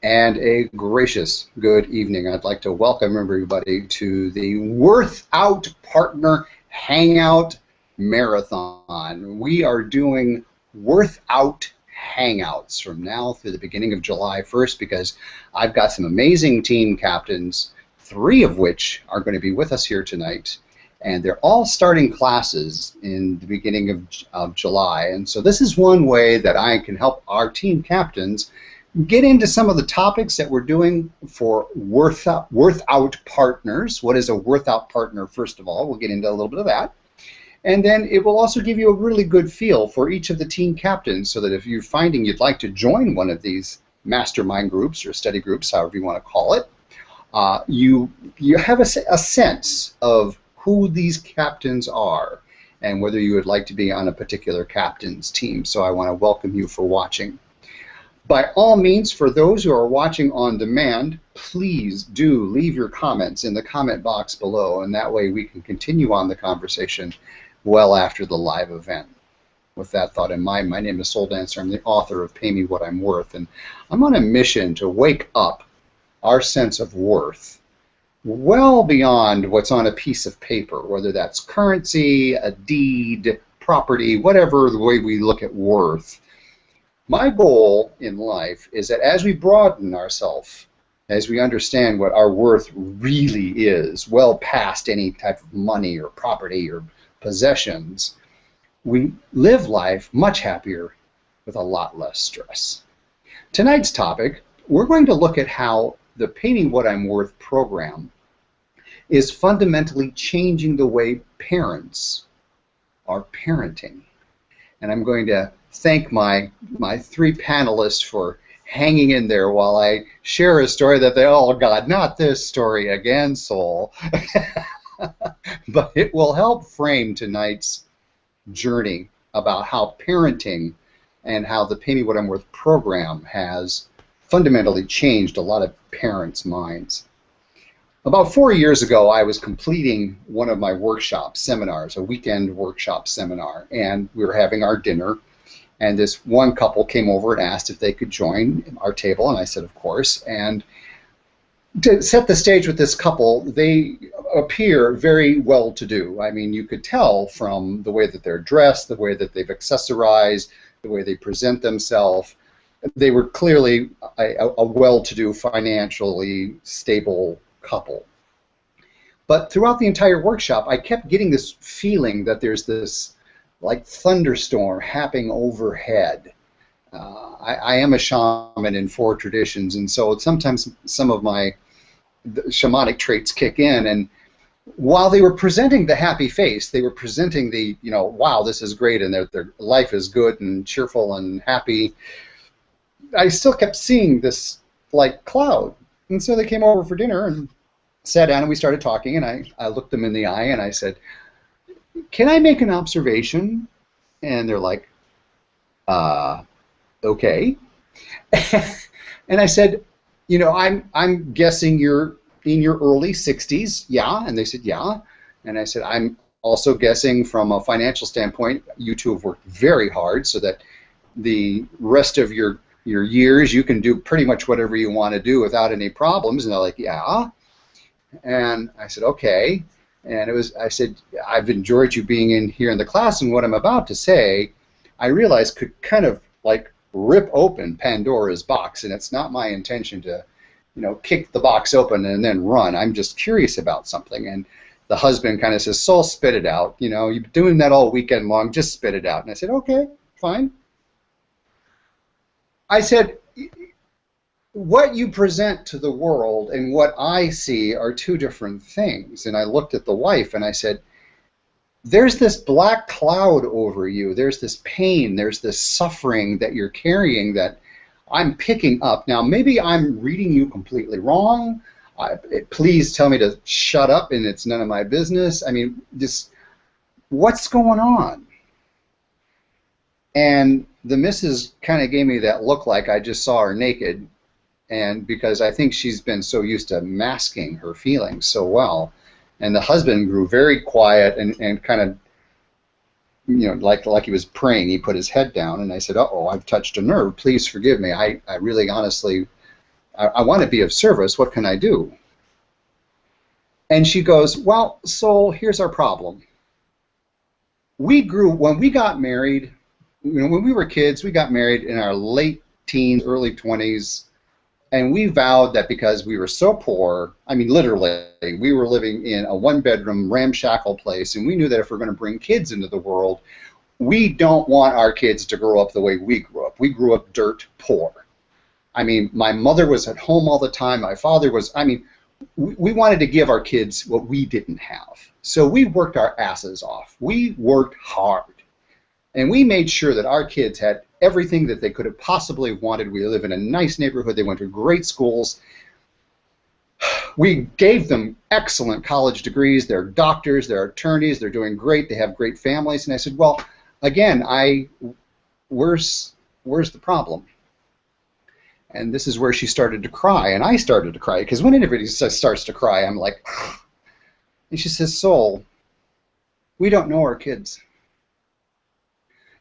And a gracious good evening. I'd like to welcome everybody to the Worthout Partner Hangout Marathon. We are doing Worthout Hangouts from now through the beginning of July 1st because I've got some amazing team captains, 3 of which are going to be with us here tonight. And they're all starting classes in the beginning of July. And so this is one way that I can help our team captains get into some of the topics that we're doing for Worthout partners. What is a Worthout partner, first of all? We'll get into a little bit of that. And then it will also give you a really good feel for each of the team captains so that if you're finding you'd like to join one of these mastermind groups or study groups, however you want to call it, you have a sense of who these captains are and whether you would like to be on a particular captain's team. So I want to welcome you for watching. By all means, for those who are watching on demand, please do leave your comments in the comment box below, and that way we can continue on the conversation well after the live event. With that thought in mind, my name is Soul Dancer. I'm the author of Pay Me What I'm Worth, and I'm on a mission to wake up our sense of worth well beyond what's on a piece of paper, whether that's currency, a deed, property, whatever the way we look at worth. My goal in life is that as we broaden ourselves, as we understand what our worth really is, well past any type of money or property or possessions, we live life much happier with a lot less stress. Tonight's topic, we're going to look at how the Pay Me What I'm Worth program is fundamentally changing the way parents are parenting. And I'm going to thank my 3 panelists for hanging in there while I share a story that they, oh God, not this story again, Soul. But it will help frame tonight's journey about how parenting and how the Pay Me What I'm Worth program has fundamentally changed a lot of parents' minds. About 4 years ago, I was completing one of my workshop seminars, a weekend workshop seminar, and we were having our dinner. And this one couple came over and asked if they could join our table, and I said, of course. And to set the stage with this couple, they appear very well-to-do. I mean, you could tell from the way that they're dressed, the way that they've accessorized, the way they present themselves. They were clearly a well-to-do, financially stable couple. But throughout the entire workshop, I kept getting this feeling that there's this like thunderstorm happening overhead. I am a shaman in 4 traditions, and so sometimes some of my shamanic traits kick in, and while they were presenting the happy face, they were presenting the, you know, wow, this is great, and their life is good and cheerful and happy, I still kept seeing this like cloud. And so they came over for dinner and sat down and we started talking, and I looked them in the eye and I said, can I make an observation? And they're like, okay. And I said, you know, I'm guessing you're in your early 60s, yeah? And they said, yeah. And I said, I'm also guessing from a financial standpoint, you two have worked very hard so that the rest of your years you can do pretty much whatever you want to do without any problems. And they're like, yeah. And I said, okay. And I said, I've enjoyed you being in here in the class, and what I'm about to say, I realized could kind of like rip open Pandora's box, and it's not my intention to, you know, kick the box open and then run. I'm just curious about something. And the husband kind of says, Soul, spit it out. You know, you've been doing that all weekend long, just spit it out. And I said, okay, fine. I said, what you present to the world and what I see are 2 different things. And I looked at the wife and I said, there's this black cloud over you. There's this pain. There's this suffering that you're carrying that I'm picking up. Now, maybe I'm reading you completely wrong. Please tell me to shut up and it's none of my business. I mean, just what's going on? And the missus kind of gave me that look like I just saw her naked. And because I think she's been so used to masking her feelings so well. And the husband grew very quiet and kind of, you know, like he was praying. He put his head down, and I said, uh-oh, I've touched a nerve. Please forgive me. I really honestly I want to be of service. What can I do? And she goes, well, Sol, here's our problem. When we got married, when we were kids, we got married in our late teens, early 20s, and we vowed that because we were so poor, I mean, literally, we were living in a one-bedroom ramshackle place, and we knew that if we're going to bring kids into the world, we don't want our kids to grow up the way we grew up. We grew up dirt poor. I mean, my mother was at home all the time. My father was, I mean, we wanted to give our kids what we didn't have. So we worked our asses off. We worked hard. And we made sure that our kids had everything that they could have possibly wanted. We live in a nice neighborhood. They went to great schools. We gave them excellent college degrees. They're doctors. They're attorneys. They're doing great. They have great families. And I said, well, again, where's the problem? And this is where she started to cry, and I started to cry, because when anybody starts to cry, I'm like, and she says, Sol, we don't know our kids.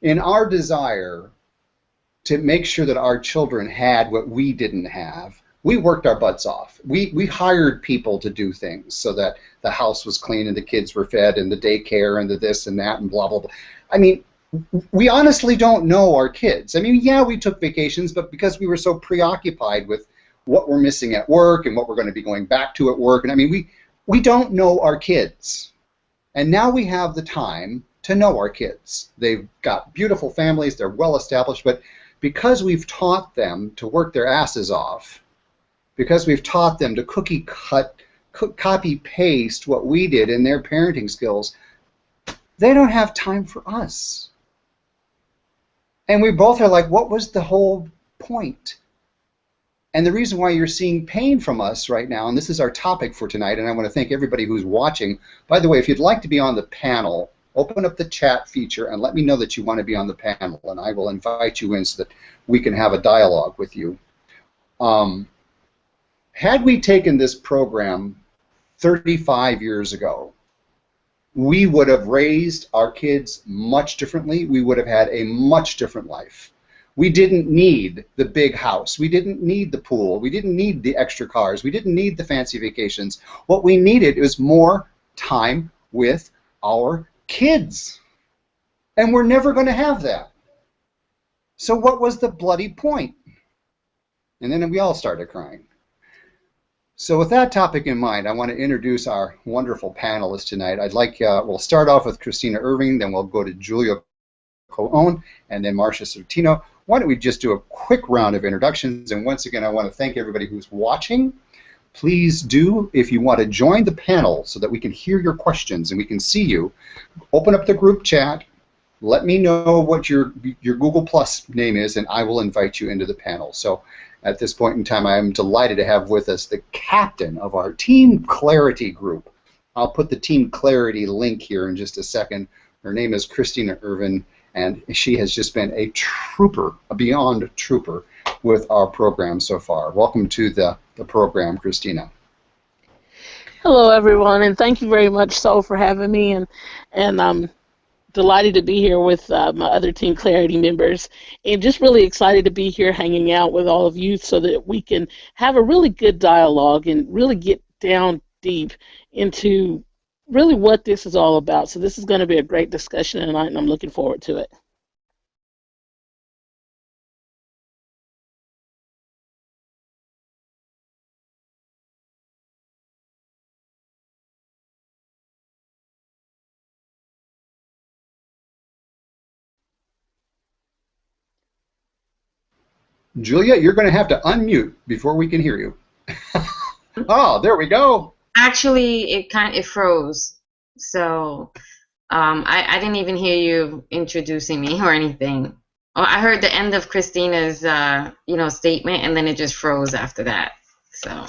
In our desire to make sure that our children had what we didn't have, we worked our butts off. We hired people to do things so that the house was clean and the kids were fed and the daycare and the this and that and blah, blah, blah. I mean, we honestly don't know our kids. I mean, yeah, we took vacations, but because we were so preoccupied with what we're missing at work and what we're going to be going back to at work, and I mean, we don't know our kids. And now we have the time to know our kids. They've got beautiful families, they're well established, but because we've taught them to work their asses off, because we've taught them to copy paste what we did in their parenting skills, they don't have time for us. And we both are like, what was the whole point? And the reason why you're seeing pain from us right now, and this is our topic for tonight, and I want to thank everybody who's watching. By the way, if you'd like to be on the panel, open up the chat feature and let me know that you want to be on the panel, and I will invite you in so that we can have a dialogue with you. Had we taken this program 35 years ago, we would have raised our kids much differently. We would have had a much different life. We didn't need the big house. We didn't need the pool. We didn't need the extra cars. We didn't need the fancy vacations. What we needed was more time with our kids. And we're never going to have that. So what was the bloody point? And then we all started crying. So with that topic in mind, I want to introduce our wonderful panelists tonight. We'll start off with Christina Irving, then we'll go to Julia Colon, and then Marsha Sortino. Why don't we just do a quick round of introductions? And once again, I want to thank everybody who's watching. Please do, if you want to join the panel so that we can hear your questions and we can see you, open up the group chat, let me know what your Google Plus name is, and I will invite you into the panel. So at this point in time, I am delighted to have with us the captain of our Team Clarity group. I'll put the Team Clarity link here in just a second. Her name is Christina Irvin, and she has just been a trooper, a beyond trooper, with our program so far. Welcome to the program, Christina. Hello, everyone, and thank you very much, Sol, for having me, and I'm delighted to be here with my other Team Clarity members, and just really excited to be here hanging out with all of you so that we can have a really good dialogue and really get down deep into really what this is all about. So this is going to be a great discussion tonight, and I'm looking forward to it. Julia, you're going to have to unmute before we can hear you. Oh, there we go. Actually, it froze, so I didn't even hear you introducing me or anything. I heard the end of Christina's statement, and then it just froze after that. So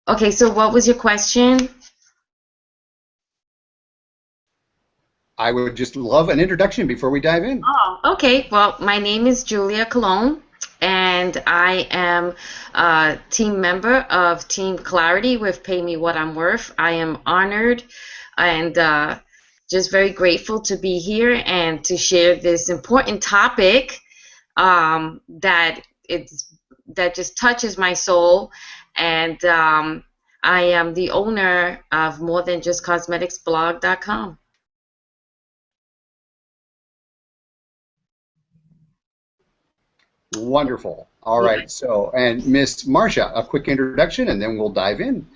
okay, so what was your question? I would just love an introduction before we dive in. Oh, okay. Well, my name is Julia Colon, and I am a team member of Team Clarity with Pay Me What I'm Worth. I am honored and just very grateful to be here and to share this important topic that it's that just touches my soul. And I am the owner of morethanjustcosmeticsblog.com. Wonderful. All right. So, and Miss Marsha, a quick introduction, and then we'll dive in.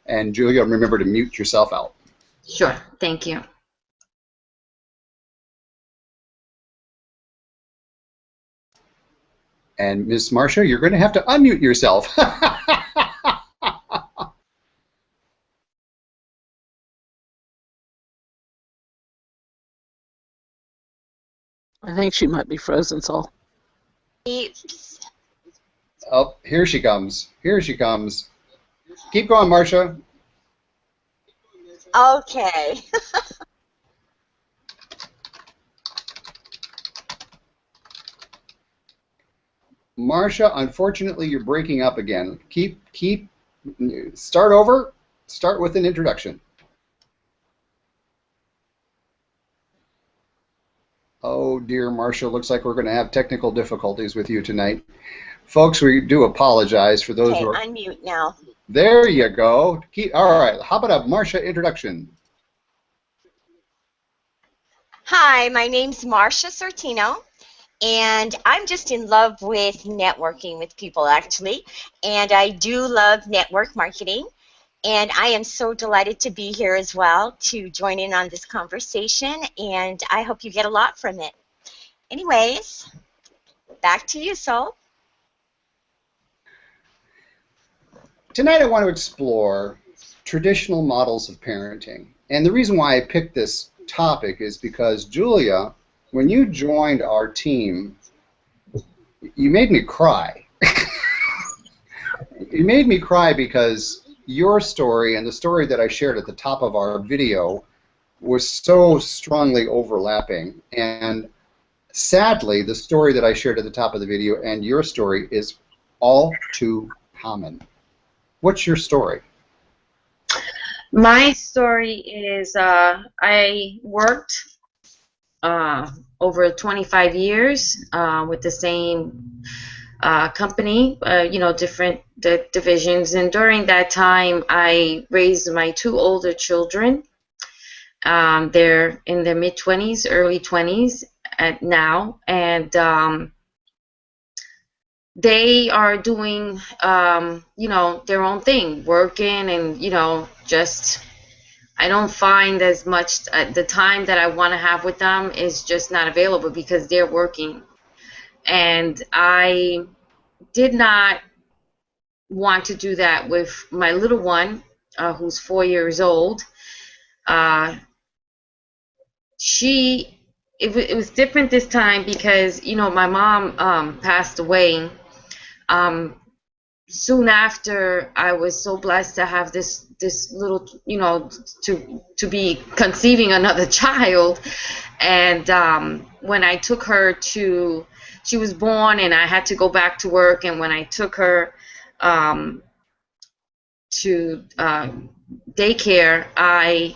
And Julia, remember to mute yourself out. Sure. Thank you. And Miss Marsha, you're going to have to unmute yourself. I think she might be frozen, Saul. Oh, here she comes. Here she comes. Keep going, Marsha. Okay. Marsha, unfortunately, you're breaking up again. Start over. Start with an introduction. Oh dear, Marsha, looks like we're going to have technical difficulties with you tonight. Folks, we do apologize for those who are... Unmute now. There you go. All right, how about a Marsha introduction? Hi, my name's Marsha Sortino, and I'm just in love with networking with people, actually, and I do love network marketing, and I am so delighted to be here as well to join in on this conversation, and I hope you get a lot from it. Anyways, back to you, Sol. Tonight I want to explore traditional models of parenting. And the reason why I picked this topic is because, Julia, when you joined our team, you made me cry. You made me cry because your story and the story that I shared at the top of our video was so strongly overlapping. And sadly, the story that I shared at the top of the video and your story is all too common. What's your story? My story is I worked over 25 years with the same company, different divisions. And during that time, I raised my two older children. They're in their mid-20s, early 20s now. And they are doing, their own thing, working, and, just, I don't find as much, the time that I want to have with them is just not available because they're working. And I did not want to do that with my little one, who's 4 years old. It was different this time because, my mom passed away. Soon after, I was so blessed to have this little, to be conceiving another child. And when I took her she was born and I had to go back to work. And when I took her to daycare, I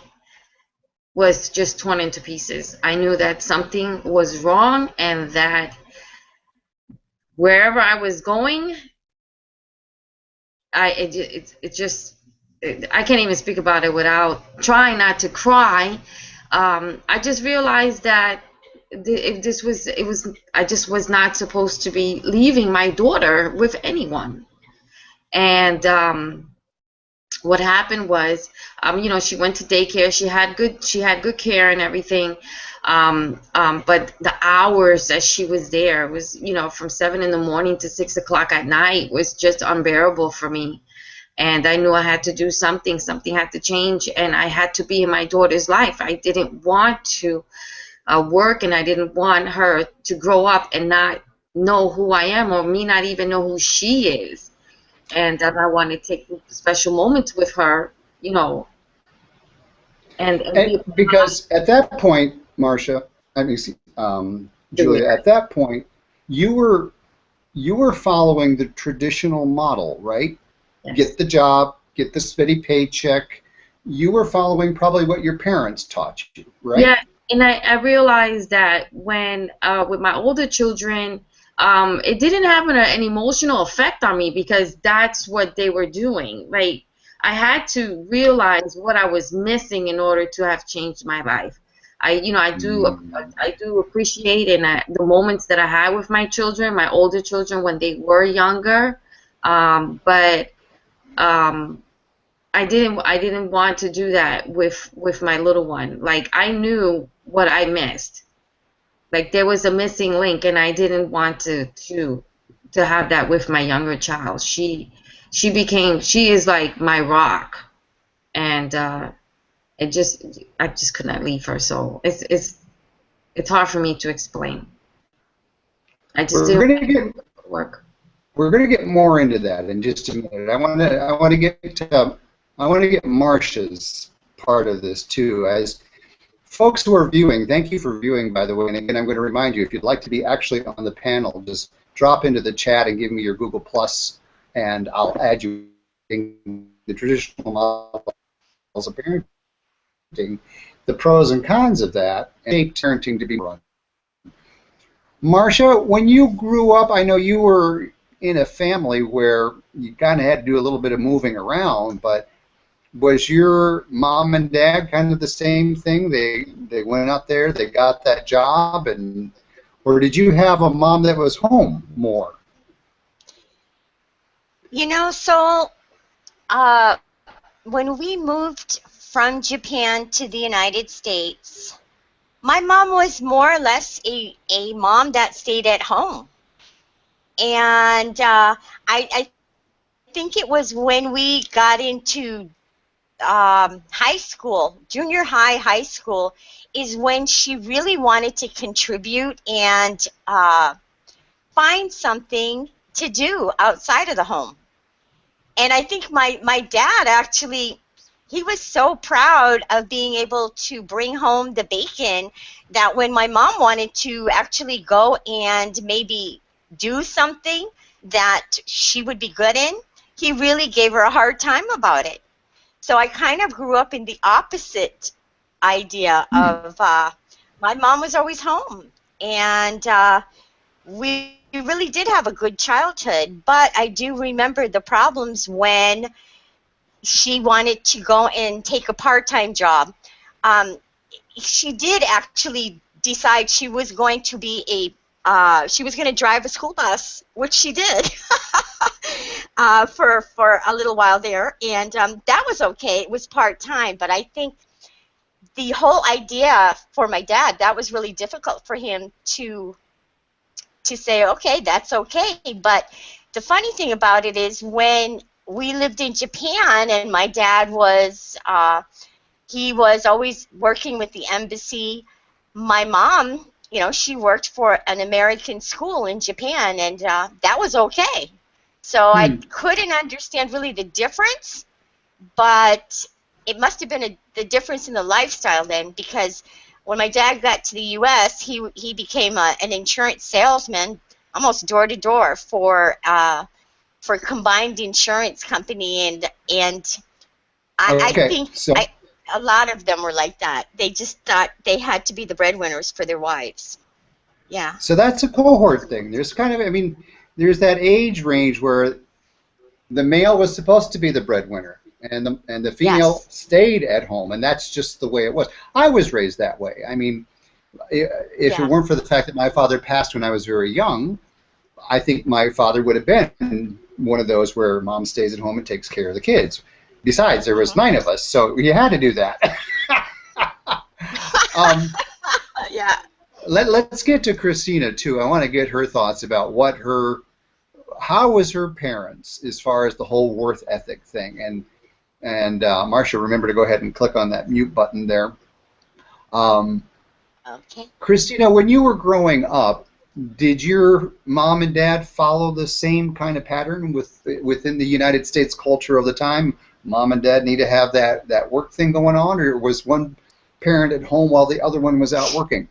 was just torn into pieces. I knew that something was wrong and that wherever I was going, I can't even speak about it without trying not to cry. I just realized that I just was not supposed to be leaving my daughter with anyone. And what happened was, she went to daycare. She had good care and everything. But the hours that she was there was, from 7 in the morning to 6 o'clock at night was just unbearable for me. And I knew I had to do something. Something had to change, and I had to be in my daughter's life. I didn't want to work, and I didn't want her to grow up and not know who I am, or me not even know who she is. And I want to take special moments with her, and because at that point, Marsha, Julia, at that point, you were following the traditional model, right? Yes. Get the job, get the steady paycheck. You were following probably what your parents taught you, right? Yeah, and I realized that when with my older children, it didn't have an emotional effect on me because that's what they were doing. Like, I had to realize what I was missing in order to have changed my life. I do appreciate the moments that I had with my children, my older children when they were younger, but I didn't want to do that with my little one. Like, I knew what I missed. Like, there was a missing link, and I didn't want to have that with my younger child. She is like my rock, and I just could not leave her. So it's hard for me to explain. I just didn't work. We're going to get more into that in just a minute. I want to get Marsha's part of this too. As folks who are viewing, thank you for viewing, by the way. And again, I'm going to remind you, if you'd like to be actually on the panel, just drop into the chat and give me your Google Plus, and I'll add you in the traditional models of parenting, the pros and cons of that, and parenting to be run. Marsha, when you grew up, I know you were in a family where you kind of had to do a little bit of moving around, but was your mom and dad kind of the same thing? They went out there, they got that job, or did you have a mom that was home more? You know, so when we moved from Japan to the United States, my mom was more or less a mom that stayed at home. And I think it was when we got into high school, junior high, high school, is when she really wanted to contribute and find something to do outside of the home. And I think my dad actually, he was so proud of being able to bring home the bacon that when my mom wanted to actually go and maybe do something that she would be good in, he really gave her a hard time about it. So I kind of grew up in the opposite idea of my mom was always home, and we really did have a good childhood, but I do remember the problems when she wanted to go and take a part-time job. She did actually decide she was going to be she was going to drive a school bus, which she did for a little while there, and that was okay. It was part-time, but I think the whole idea for my dad, that was really difficult for him to say, okay, that's okay. But the funny thing about it is when we lived in Japan and my dad was, he was always working with the embassy, my mom, you know, she worked for an American school in Japan, and that was okay. So I couldn't understand really the difference, but it must have been the difference in the lifestyle then, because when my dad got to the U.S., he became an insurance salesman, almost door to door for Combined Insurance Company, and I think a lot of them were like that. They just thought they had to be the breadwinners for their wives. Yeah. So that's a cohort thing. There's kind of, I mean, there's that age range where the male was supposed to be the breadwinner, and the female stayed at home, and that's just the way it was. I was raised that way. I mean, if it weren't for the fact that my father passed when I was very young, I think my father would have been one of those where mom stays at home and takes care of the kids. Besides, there was 9 of us, so you had to do that. Yeah. Let's get to Christina too. I want to get her thoughts about how was her parents as far as the whole worth ethic thing. And Marsha, remember to go ahead and click on that mute button there. Okay. Christina, when you were growing up, did your mom and dad follow the same kind of pattern within the United States culture of the time? Mom and dad need to have that work thing going on, or was one parent at home while the other one was out working?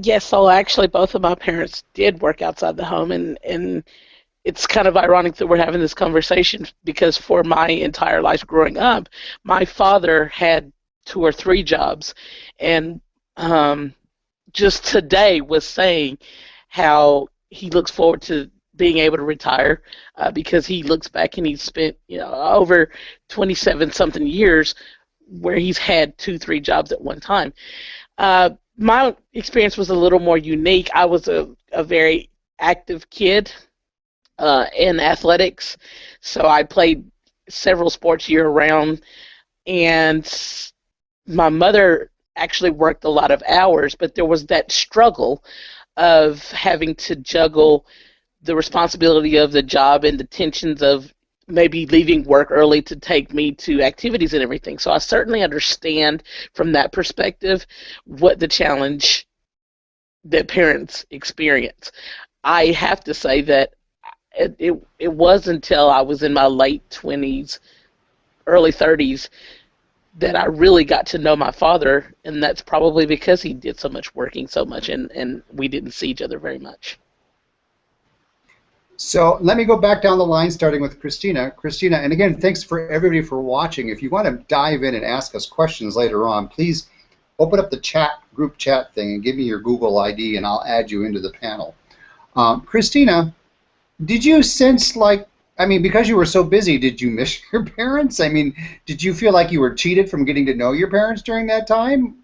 Yes, so actually both of my parents did work outside the home, and it's kind of ironic that we're having this conversation because for my entire life growing up, my father had 2 or 3 jobs, and just today was saying how he looks forward to being able to retire, because he looks back and he's spent, over 27 something years where he's had 2, 3 jobs at one time. My experience was a little more unique. I was a very active kid in athletics, so I played several sports year round, and my mother actually worked a lot of hours, but there was that struggle of having to juggle the responsibility of the job and the tensions of maybe leaving work early to take me to activities and everything. So I certainly understand from that perspective what the challenge that parents experience. I have to say that it was until I was in my late 20s, early 30s, that I really got to know my father, and that's probably because he did so much working so much, and we didn't see each other very much. So let me go back down the line, starting with Christina. Christina, and again, thanks for everybody for watching. If you want to dive in and ask us questions later on, please open up the group chat thing and give me your Google ID, and I'll add you into the panel. Christina, did you sense because you were so busy, did you miss your parents? I mean, did you feel like you were cheated from getting to know your parents during that time?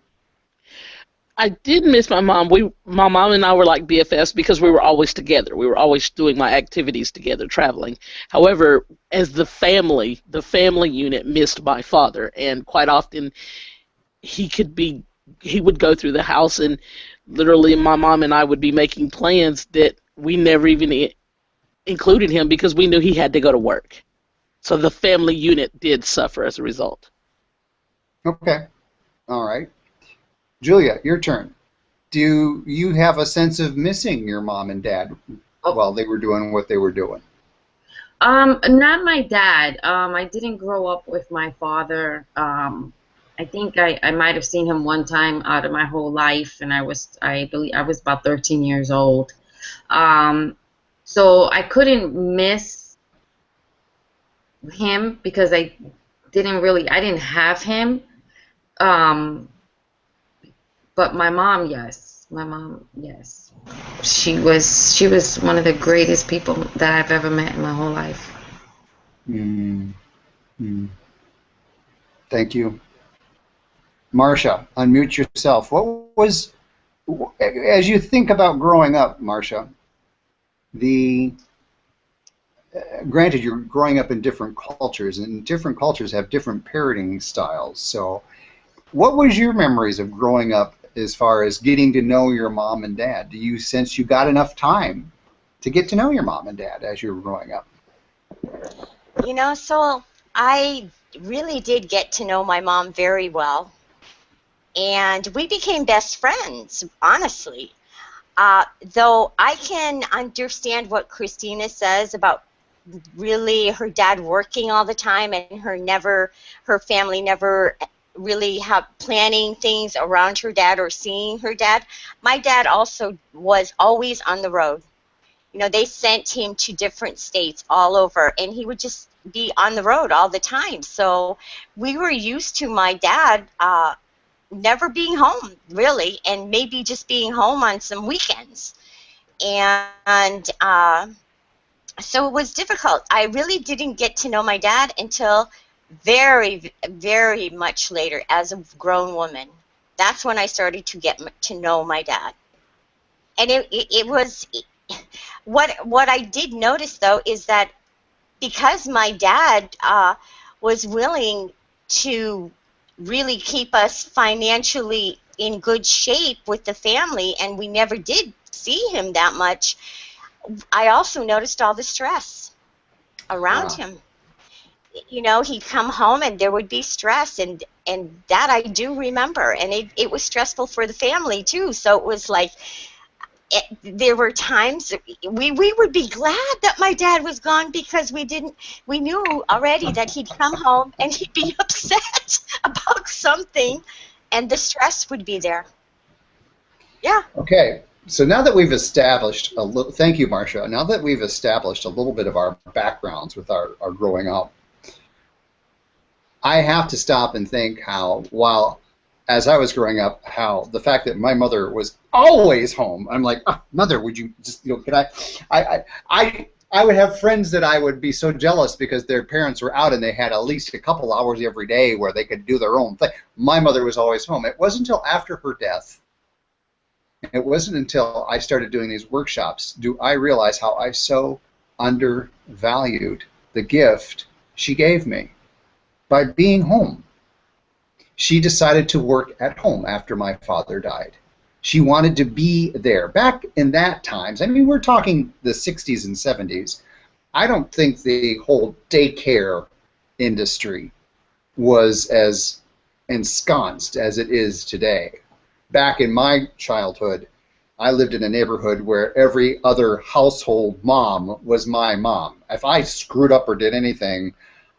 I did miss my mom. My mom and I were like BFFs because we were always together. We were always doing my activities together, traveling. However, as the family unit missed my father, and quite often he would go through the house, and literally my mom and I would be making plans that we never even included him because we knew he had to go to work. So the family unit did suffer as a result. Okay. All right. Julia, your turn. Do you have a sense of missing your mom and dad while they were doing what they were doing? Not my dad. I didn't grow up with my father. I think I might have seen him one time out of my whole life, and I believe I was about 13 years old. So I couldn't miss him because I didn't have him. But my mom, yes. She was one of the greatest people that I've ever met in my whole life. Thank you. Marsha, unmute yourself. As you think about growing up, Marsha, granted, you're growing up in different cultures, and different cultures have different parenting styles. So what was your memories of growing up as far as getting to know your mom and dad? Do you sense you got enough time to get to know your mom and dad as you were growing up? So I really did get to know my mom very well, and we became best friends, honestly. Though I can understand what Christina says about really her dad working all the time, and her family never really planning things around her dad or seeing her dad. My dad also was always on the road. They sent him to different states all over, and he would just be on the road all the time. So we were used to my dad never being home, really, and maybe just being home on some weekends. And so it was difficult. I really didn't get to know my dad until very, very much later as a grown woman. That's when I started to get to know my dad. And it was, what I did notice, though, is that because my dad was willing to really keep us financially in good shape with the family, and we never did see him that much, I also noticed all the stress around him. He'd come home and there would be stress, and that I do remember, and it was stressful for the family too. So it was like there were times we would be glad that my dad was gone because we knew already that he'd come home and he'd be upset about something, and the stress would be there. Yeah. Okay. So now that we've established thank you, Marsha. Now that we've established a little bit of our backgrounds with our growing up, I have to stop and think how, while as I was growing up, how the fact that my mother was always home, I'm like, oh, mother, would you just, could I would have friends that I would be so jealous because their parents were out and they had at least a couple hours every day where they could do their own thing. My mother was always home. It wasn't until after her death, it wasn't until I started doing these workshops, do I realize how I so undervalued the gift she gave me by being home. She decided to work at home after my father died. She wanted to be there. Back in that times, I mean, we're talking the 60s and 70s, I don't think the whole daycare industry was as ensconced as it is today. Back in my childhood, I lived in a neighborhood where every other household mom was my mom. If I screwed up or did anything,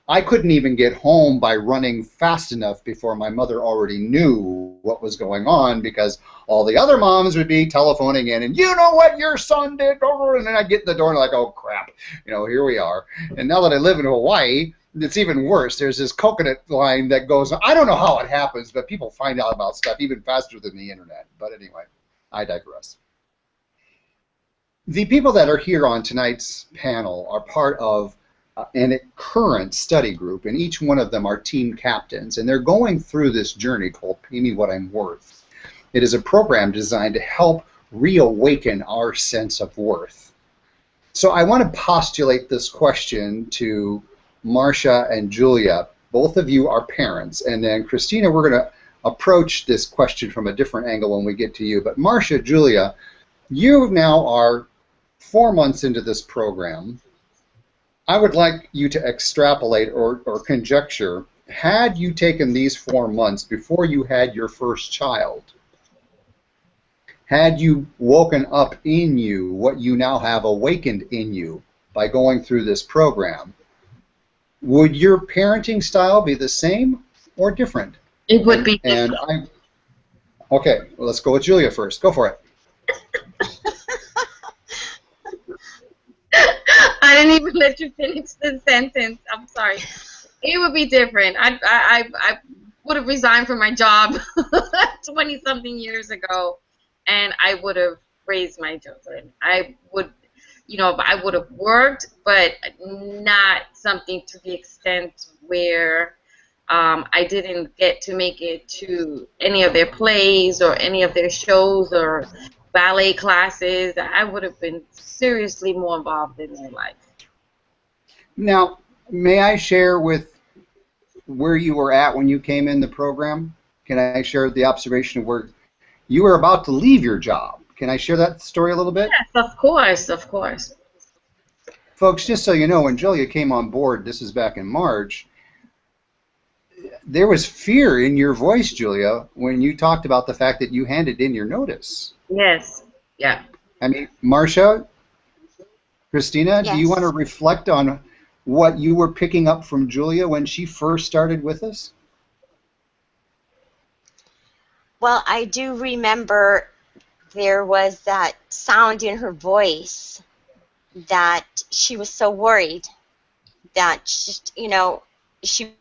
I couldn't even get home by running fast enough before my mother already knew what was going on, because all the other moms would be telephoning in and, you know what your son did, and then I'd get in the door and like, oh crap, here we are. And now that I live in Hawaii, it's even worse. There's this coconut line that goes, I don't know how it happens, but people find out about stuff even faster than the internet. But anyway, I digress. The people that are here on tonight's panel are part of a current study group, and each one of them are team captains, and they're going through this journey called Pay Me What I'm Worth. It is a program designed to help reawaken our sense of worth. So I want to postulate this question to Marsha and Julia. Both of you are parents, and then Christina, we're going to approach this question from a different angle when we get to you. But Marsha, Julia, you now are 4 months into this program. I would like you to extrapolate or conjecture, had you taken these 4 months before you had your first child, had you woken up in you what you now have awakened in you by going through this program, would your parenting style be the same or different? It would be. Okay, well, let's go with Julia first. Go for it. I didn't even let you finish the sentence. I'm sorry. It would be different. I would have resigned from my job 20-something years ago, and I would have raised my children. I would, I would have worked, but not something to the extent where I didn't get to make it to any of their plays or any of their shows or ballet classes. I would have been seriously more involved in their life. Now, may I share with where you were at when you came in the program? Can I share the observation of where you were about to leave your job? Can I share that story a little bit? Yes, of course, of course. Folks, just so you know, when Julia came on board, this is back in March, there was fear in your voice, Julia, when you talked about the fact that you handed in your notice. Yes, yeah. I mean, Marsha, Christina, Yes. do you want to reflect on what you were picking up from Julia when she first started with us? Well, I do remember there was that sound in her voice that she was so worried that she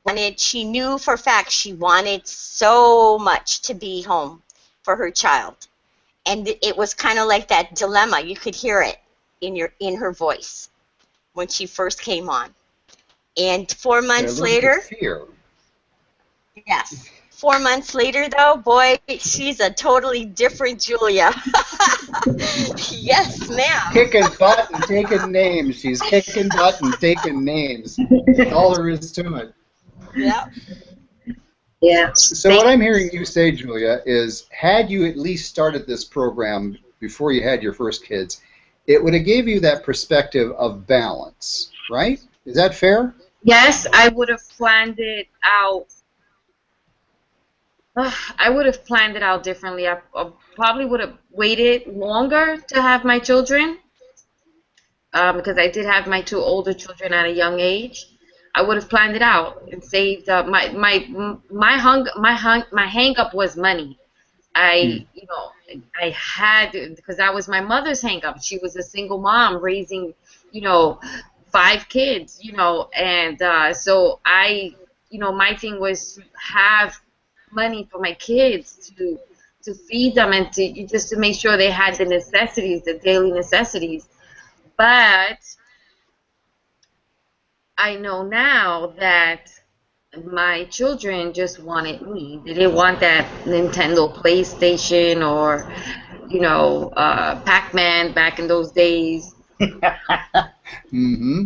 wanted, she knew for a fact she wanted so much to be home for her child. And it was kind of like that dilemma. You could hear it in her voice when she first came on. And 4 months later, fear. yes. 4 months later, though, boy, she's a totally different Julia. Yes, ma'am. Kicking butt and taking names. She's kicking butt and taking names. That's all there is to it. Yep. Yeah. So what I'm hearing you say, Julia, is had you at least started this program before you had your first kids, it would have gave you that perspective of balance, right? Is that fair? Yes, I would have planned it out. I would have planned it out differently. I probably would have waited longer to have my children because I did have my 2 older children at a young age. I would have planned it out and saved my hang up was money. I had, because that was my mother's hang up. She was a single mom raising, 5 kids, and so my thing was to have money for my kids to feed them and to just to make sure they had the necessities, the daily necessities. But I know now that my children just wanted me. They didn't want that Nintendo PlayStation or, Pac-Man back in those days. Mm-hmm.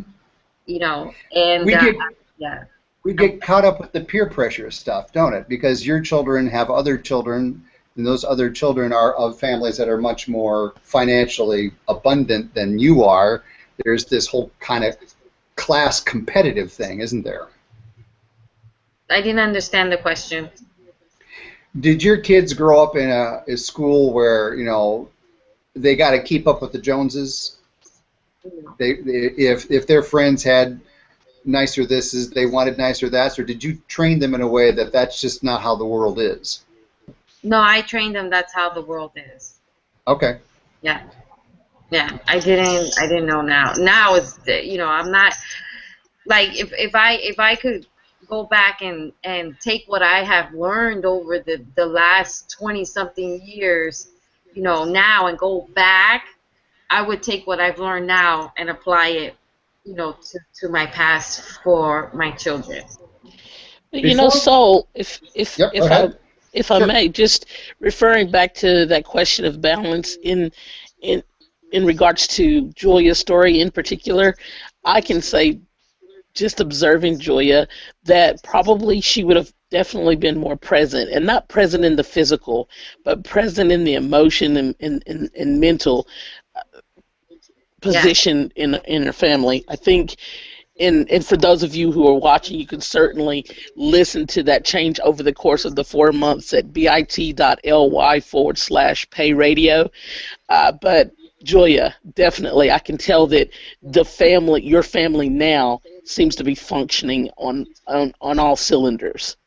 And We get yeah. we get caught up with the peer pressure stuff, don't it? Because your children have other children, and those other children are of families that are much more financially abundant than you are. There's this whole kind of class competitive thing, isn't there? I didn't understand the question. Did your kids grow up in a school where, they got to keep up with the Joneses? If their friends had nicer thises, they wanted nicer that's, or did you train them in a way that that's just not how the world is? No, I trained them. That's how the world is. Okay. Yeah, yeah. I didn't know now. Now it's I'm not like if I could go back and take what I have learned over the last 20 something years, now and go back, I would take what I've learned now and apply it, to my past for my children. Before, So if yep, go if I ahead. if I Sure. may, just referring back to that question of balance in in regards to Julia's story in particular, I can say, just observing Julia, that probably she would have definitely been more present, and not present in the physical, but present in the emotion and mental Yeah. position in her family. I think, and for those of you who are watching, you can certainly listen to that change over the course of the 4 months at bit.ly/pay radio. But Julia, definitely, I can tell that your family now seems to be functioning on all cylinders.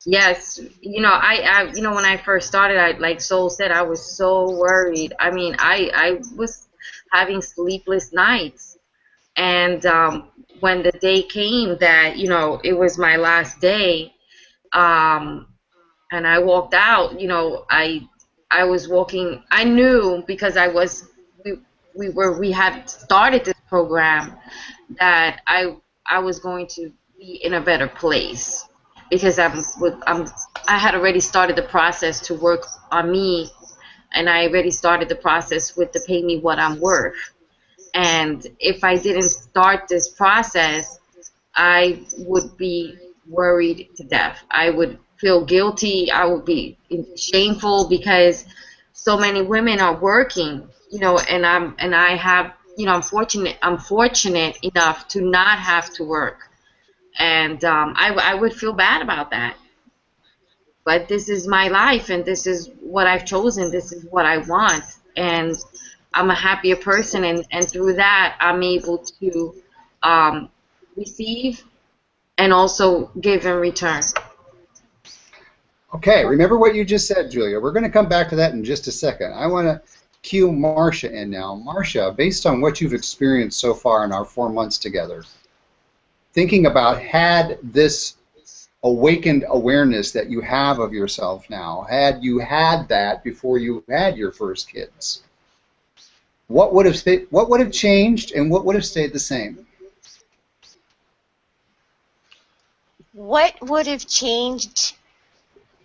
Yes, when I first started, like Soul said, I was so worried. I mean, I was having sleepless nights, and when the day came that it was my last day, um, and I walked out, I was walking. I knew because we had started this program that I was going to be in a better place because I had already started the process to work on me, and I already started the process with the pay me what I'm worth. And if I didn't start this process, I would be worried to death. I would feel guilty. I would be shameful because so many women are working, and I have, I'm fortunate enough to not have to work, and I would feel bad about that. But this is my life, and this is what I've chosen. This is what I want, and I'm a happier person, and through that, I'm able to um, receive and also give in return. Okay, remember what you just said, Julia. We're going to come back to that in just a second. I want to cue Marsha in now. Marsha, based on what you've experienced so far in our 4 months together, thinking about had this awakened awareness that you have of yourself now, had you had that before you had your first kids, what would have changed and what would have stayed the same? What would have changed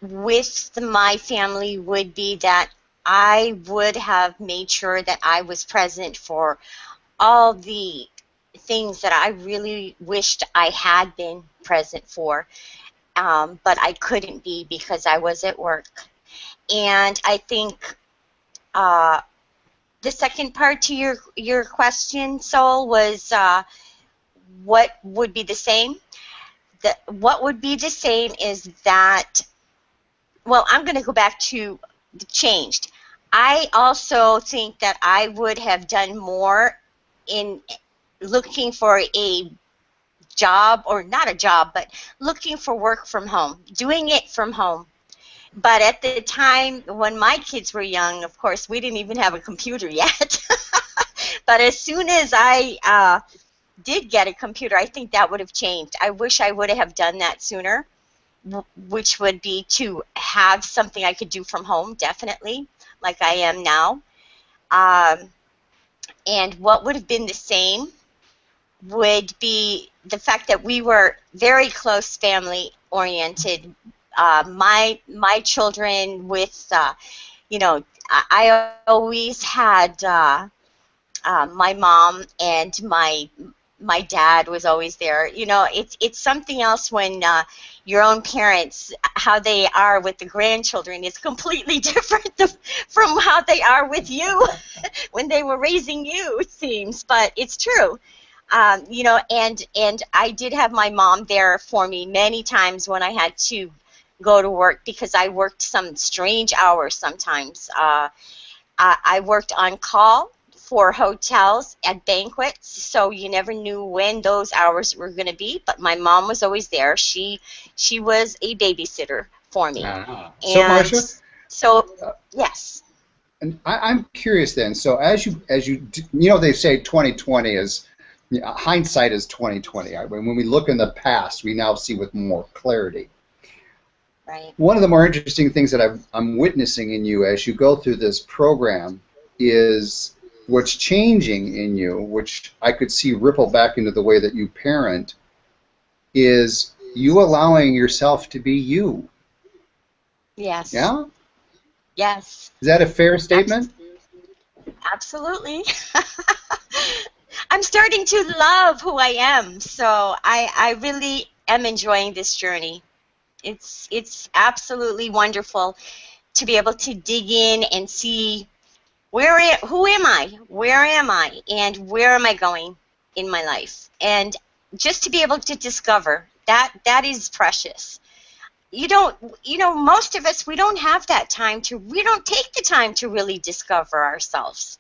with my family would be that I would have made sure that I was present for all the things that I really wished I had been present for, but I couldn't be because I was at work. And I think the second part to your question, Sol, was what would be the same? What would be the same is that, well, I'm going to go back to the changed. I also think that I would have done more in looking for a job, or not a job, but looking for work from home, doing it from home. But at the time when my kids were young, of course, we didn't even have a computer yet. But as soon as I did get a computer, I think that would have changed. I wish I would have done that sooner, which would be to have something I could do from home, definitely, like I am now. Um, and what would have been the same would be the fact that we were very close family oriented. My children with, I always had my mom and my dad was always there. It's something else when your own parents, how they are with the grandchildren is completely different from how they are with you when they were raising you, it seems, but it's true. And I did have my mom there for me many times when I had to go to work because I worked some strange hours sometimes. I worked on call for hotels at banquets, so you never knew when those hours were going to be, but my mom was always there. She was a babysitter for me. So, Marsha? So, yes. And I'm curious then. So as you they say 2020 is hindsight is 2020. When we look in the past, we now see with more clarity. Right. One of the more interesting things that I'm witnessing in you as you go through this program is what's changing in you, which I could see ripple back into the way that you parent, is you allowing yourself to be you. Yes. Yeah? Yes. Is that a fair statement? Absolutely. I'm starting to love who I am, so I really am enjoying this journey. It's absolutely wonderful to be able to dig in and see who am I, where am I, and where am I going in my life, and just to be able to discover that is precious. Most of us, we don't have that time we don't take the time to really discover ourselves.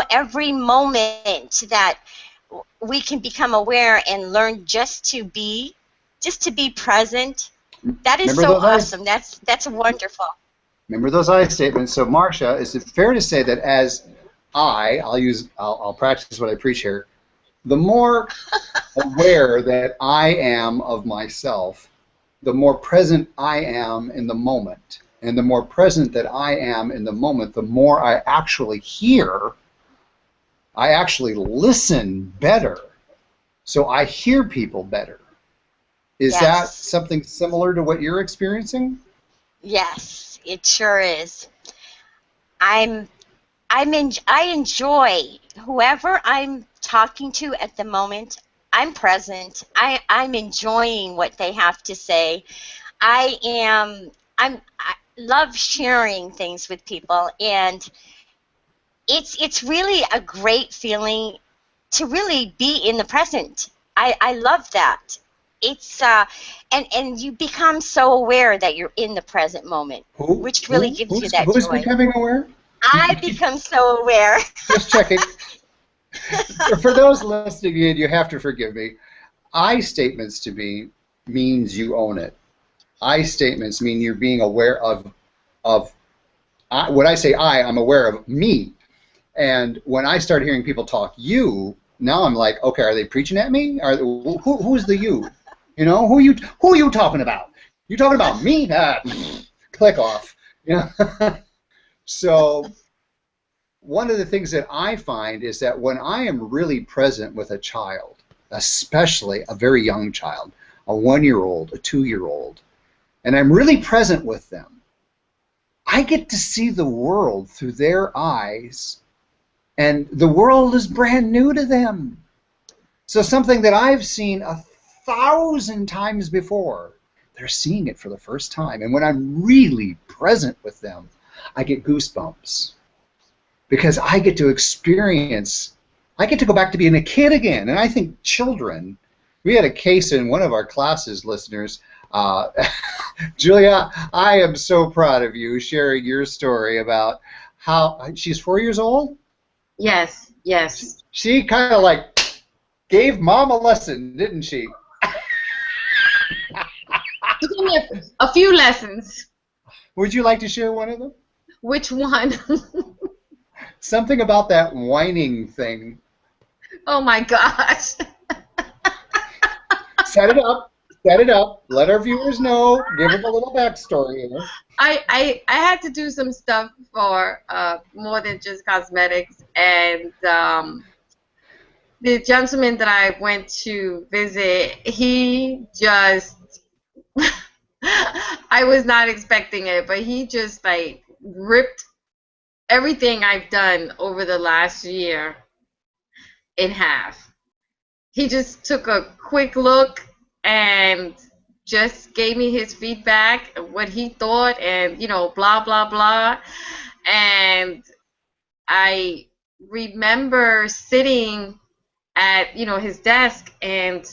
Every moment that we can become aware and learn just to be present, that is so awesome. That's wonderful. Remember those I statements. So, Marsha, is it fair to say that as I'll practice what I preach here, the more aware that I am of myself, the more present I am in the moment. And the more present that I am in the moment, the more I actually hear, I actually listen better. So I hear people better. Is that something similar to what you're experiencing? Yes, it sure is. I enjoy whoever I'm talking to at the moment. I'm present. I'm enjoying what they have to say. I love sharing things with people, and it's really a great feeling to really be in the present. I love that. It's and you become so aware that you're in the present moment, which really gives you that joy. Who's becoming aware? I become so aware. Just checking. For those listening in, you have to forgive me. I statements to me means you own it. I statements mean you're being aware of when I say I'm aware of me. And when I start hearing people talk you, now I'm like, okay, are they preaching at me? Who's the you? Who are you talking about? You talking about me? Click off. So one of the things that I find is that when I am really present with a child, especially a very young child, a 1-year-old, a 2-year-old, and I'm really present with them, I get to see the world through their eyes, and the world is brand new to them. So something that I've seen 1,000 times before, they're seeing it for the first time. And when I'm really present with them, I get goosebumps. Because I get to experience, I get to go back to being a kid again. And I think children, we had a case in one of our classes, listeners. Julia, I am so proud of you sharing your story about how she's 4 years old? Yes, yes. She kind of like gave mom a lesson, didn't she? She gave me a few lessons. Would you like to share one of them? Which one? Something about that whining thing. Oh my gosh. Set it up. Set it up. Let our viewers know. Give them a little backstory here. I had to do some stuff for more than just cosmetics, and the gentleman that I went to visit, he just I was not expecting it, but he just like ripped everything I've done over the last year in half. He just took a quick look and just gave me his feedback, what he thought, and blah blah blah. And I remember sitting at his desk, and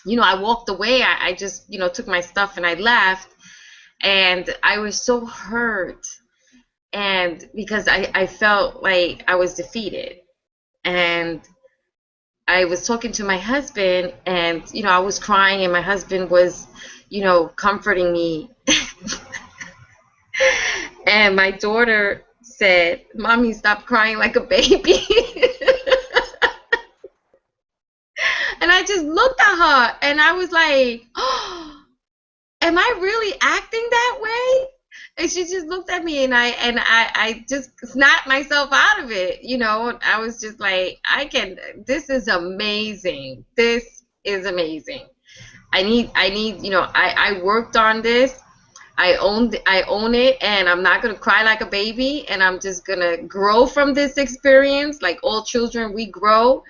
I walked away. I just took my stuff and I left, and I was so hurt, and because I felt like I was defeated. And I was talking to my husband, and I was crying, and my husband was comforting me. And my daughter said, "Mommy, stop crying like a baby." And I just looked at her, and I was like, "Oh, am I really acting that way?" And she just looked at me, and I just snapped myself out of it. I was just like, this is amazing. This is amazing. I need, I worked on this. I own it, and I'm not gonna cry like a baby, and I'm just gonna grow from this experience. Like all children, we grow.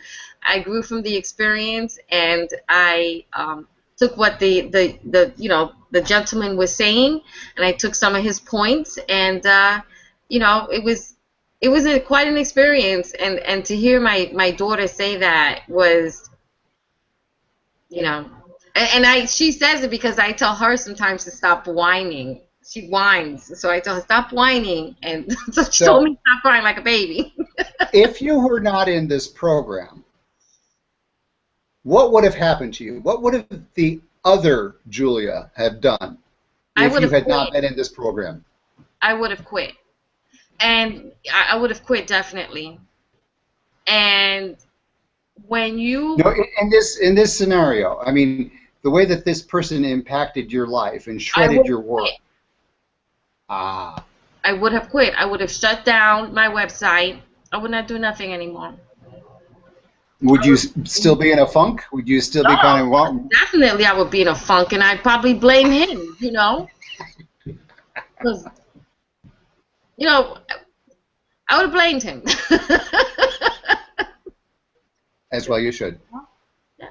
I grew from the experience, and I took what the gentleman was saying, and I took some of his points, and it was quite an experience, and to hear my daughter say that was she says it because I tell her sometimes to stop whining. She whines, so I tell her stop whining, and so she told me stop crying like a baby. If you were not in this program, what would have happened to you? What would have the other Julia have done if you had not been in this program? I would have quit, and I would have quit definitely. And when you in this scenario, I mean, the way that this person impacted your life and shredded your work. I would have quit. I would have shut down my website. I would not do nothing anymore. Would you still be in a funk? Would you still be kind of... Definitely I would be in a funk, and I'd probably blame him, Because, I would have blamed him. As well you should. Yeah.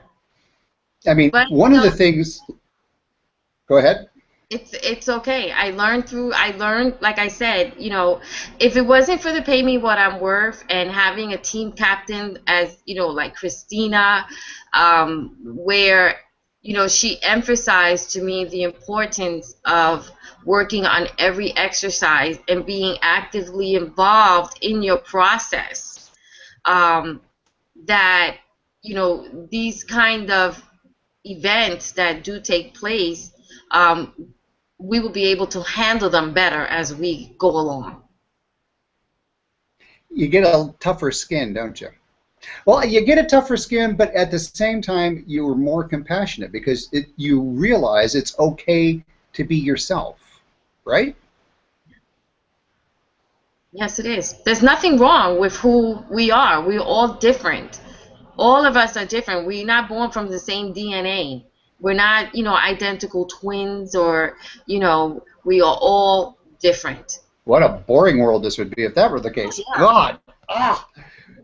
I mean, one of the things... Go ahead. It's okay. I learned, like I said, if it wasn't for the Pay Me What I'm Worth and having a team captain as, like Christina, where, she emphasized to me the importance of working on every exercise and being actively involved in your process, that, these kind of events that do take place, we will be able to handle them better as we go along. You get a tougher skin, don't you? Well, you get a tougher skin, but at the same time, you are more compassionate because you realize it's okay to be yourself, right? Yes, it is. There's nothing wrong with who we are. We're all different. All of us are different. We're not born from the same DNA. We're not, identical twins, or, we are all different. What a boring world this would be if that were the case. Yeah. God. Ah.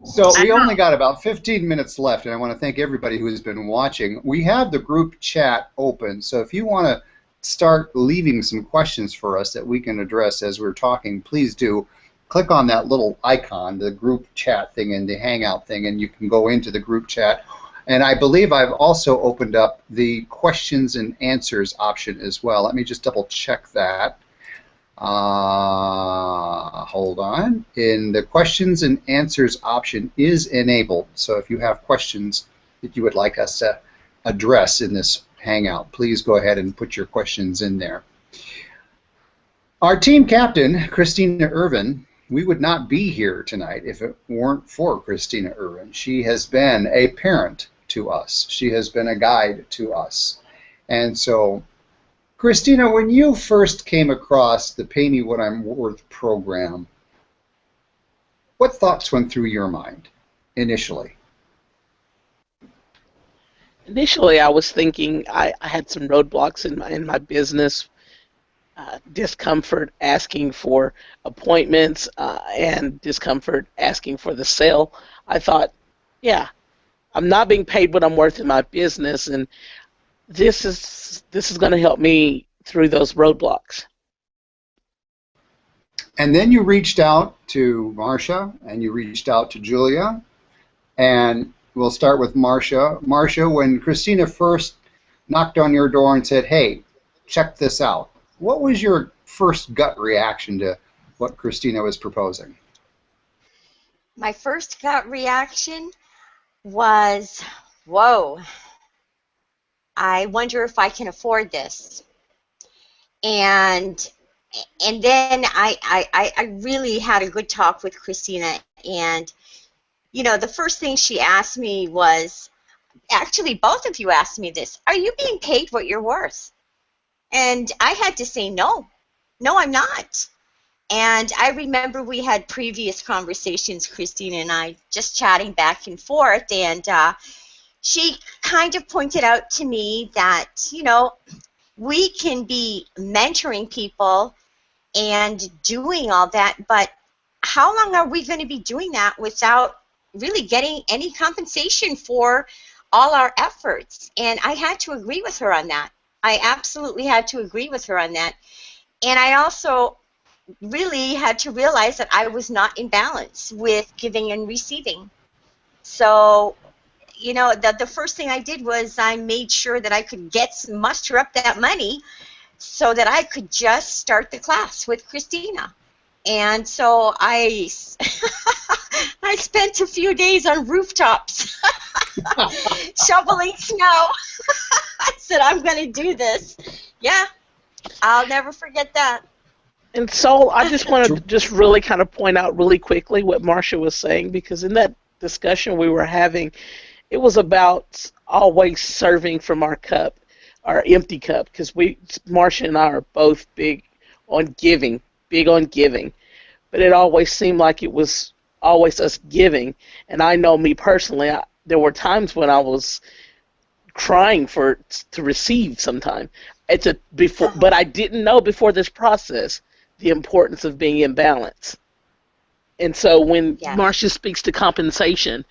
So we only got about 15 minutes left, and I want to thank everybody who has been watching. We have the group chat open, so if you want to start leaving some questions for us that we can address as we're talking, please do. Click on that little icon, the group chat thing and the Hangout thing, and you can go into the group chat. And I believe I've also opened up the questions and answers option as well. Let me just double check that. Hold on. In the questions and answers option is enabled. So if you have questions that you would like us to address in this Hangout, please go ahead and put your questions in there. Our team captain, Christina Irvin, we would not be here tonight if it weren't for Christina Irvin. She has been a parent to us. She has been a guide to us. And so, Christina, when you first came across the Pay Me What I'm Worth program, what thoughts went through your mind initially? Initially, I was thinking I had some roadblocks in my business, discomfort asking for appointments, and discomfort asking for the sale. I thought, yeah, I'm not being paid what I'm worth in my business, and this is going to help me through those roadblocks. And then you reached out to Marsha, and you reached out to Julia, and we'll start with Marsha. Marsha, when Christina first knocked on your door and said, hey, check this out, what was your first gut reaction to what Christina was proposing? My first gut reaction was, whoa, I wonder if I can afford this. And then I really had a good talk with Christina. And, you know, the first thing she asked me was, actually both of you asked me this, are you being paid what you're worth? And I had to say no. No, I'm not. And I remember we had previous conversations, Christina and I, just chatting back and forth, and she kind of pointed out to me that, you know, we can be mentoring people and doing all that, but how long are we going to be doing that without really getting any compensation for all our efforts? And I had to agree with her on that. I absolutely had to agree with her on that. And I also really had to realize that I was not in balance with giving and receiving. So, you know, the first thing I did was I made sure that I could muster up that money so that I could just start the class with Christina. And so I spent a few days on rooftops shoveling snow. I said, I'm going to do this. Yeah, I'll never forget that. And so I just want to just really kind of point out really quickly what Marsha was saying, because in that discussion we were having, it was about always serving from our cup, our empty cup, because Marsha and I are both big on giving, but it always seemed like it was always us giving. And I know me personally, there were times when I was crying to receive sometime. But I didn't know before this process the importance of being in balance. And so when Marsha speaks to compensation,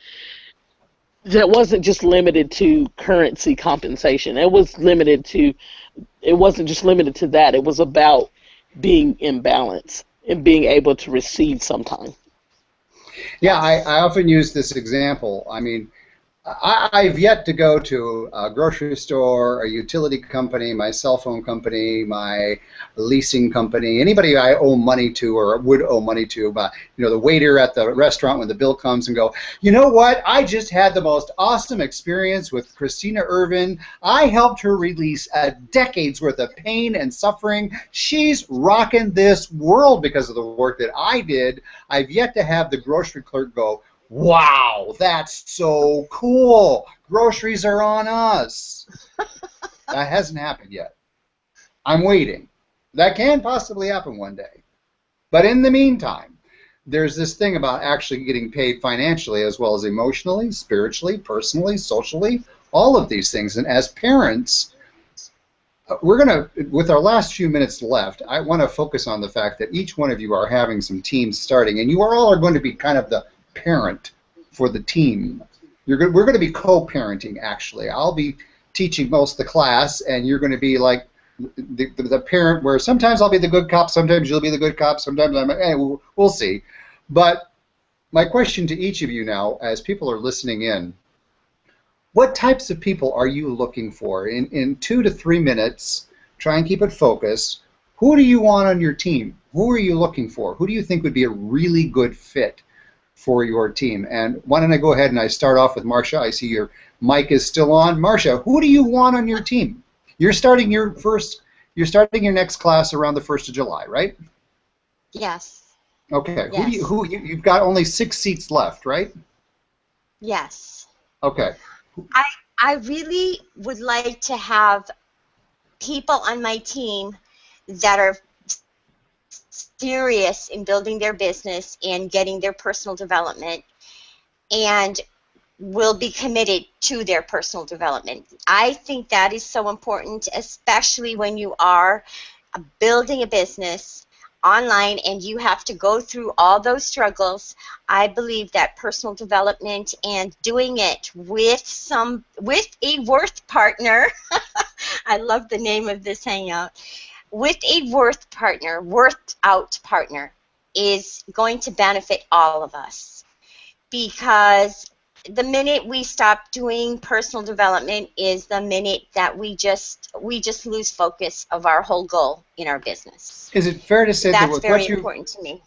that wasn't just limited to currency compensation. It wasn't just limited to that. It was about being in balance and being able to receive sometime. Yeah, I often use this example. I mean, I've yet to go to a grocery store, a utility company, my cell phone company, my leasing company, anybody I owe money to or would owe money to, but you know, the waiter at the restaurant when the bill comes and go, you know what, I just had the most awesome experience with Christina Irvin. I helped her release a decade's worth of pain and suffering. She's rocking this world because of the work that I did. I've yet to have the grocery clerk go, wow, that's so cool. Groceries are on us. That hasn't happened yet. I'm waiting. That can possibly happen one day. But in the meantime, there's this thing about actually getting paid financially as well as emotionally, spiritually, personally, socially, all of these things. And as parents, we're going to, with our last few minutes left, I want to focus on the fact that each one of you are having some teams starting, and you all are going to be kind of the parent for the team. We're going to be co-parenting, actually. I'll be teaching most of the class, and you're going to be like the parent where sometimes I'll be the good cop, sometimes you'll be the good cop, sometimes we'll see. But my question to each of you now, as people are listening in, what types of people are you looking for? In 2 to 3 minutes, try and keep it focused. Who do you want on your team? Who are you looking for? Who do you think would be a really good fit for your team? And why don't I go ahead and I start off with Marsha. I see your mic is still on. Marsha, who do you want on your team? You're starting your next class around the 1st of July, right? Yes. Okay. Yes. You've got only 6 seats left, right? Yes. Okay. I I really would like to have people on my team that are serious in building their business and getting their personal development and will be committed to their personal development. I think that is so important, especially when you are building a business online and you have to go through all those struggles. I believe that personal development and doing it with a worth partner. I love the name of this hangout. With a worth out partner is going to benefit all of us, because the minute we stop doing personal development is the minute that we just lose focus of our whole goal in our business. Is it fair to say that That's very important to me.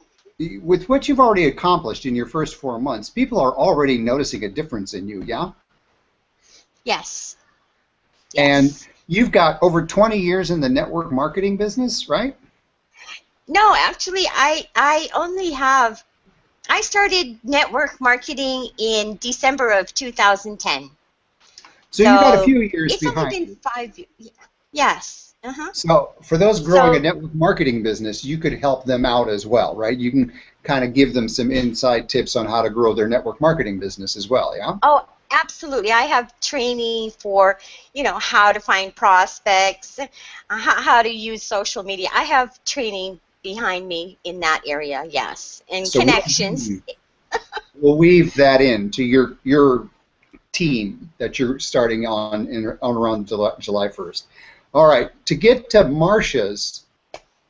with what you've already accomplished in your first 4 months, people are already noticing a difference in you, yeah? Yes. And Yes. you've got over 20 years in the network marketing business, right? No, actually, I started network marketing in December of 2010. So you got a So few years it's only behind been you. 5 years. Yes. Uh-huh. So for those growing a So, network marketing business, you could help them out as well, right? You can kind of give them some inside tips on how to grow their network marketing business as well, yeah? oh, absolutely. I have training for, how to find prospects, how to use social media. I have training behind me in that area, yes, and So connections. we'll weave that into your team that you're starting on around July 1st. All right, to get to Marsha's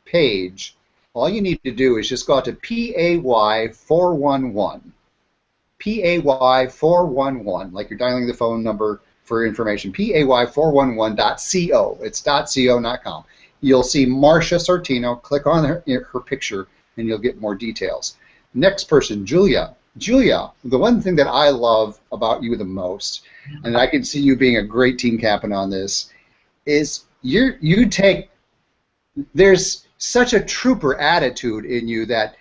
page, all you need to do is just go out to PAY411. PAY411, like you're dialing the phone number for information. PAY411.co. It's .co, not .com. You'll see Marsha Sortino. Click on her picture, and you'll get more details. Next person, Julia. Julia, the one thing that I love about you the most, and I can see you being a great team captain on this, is there's such a trooper attitude in you that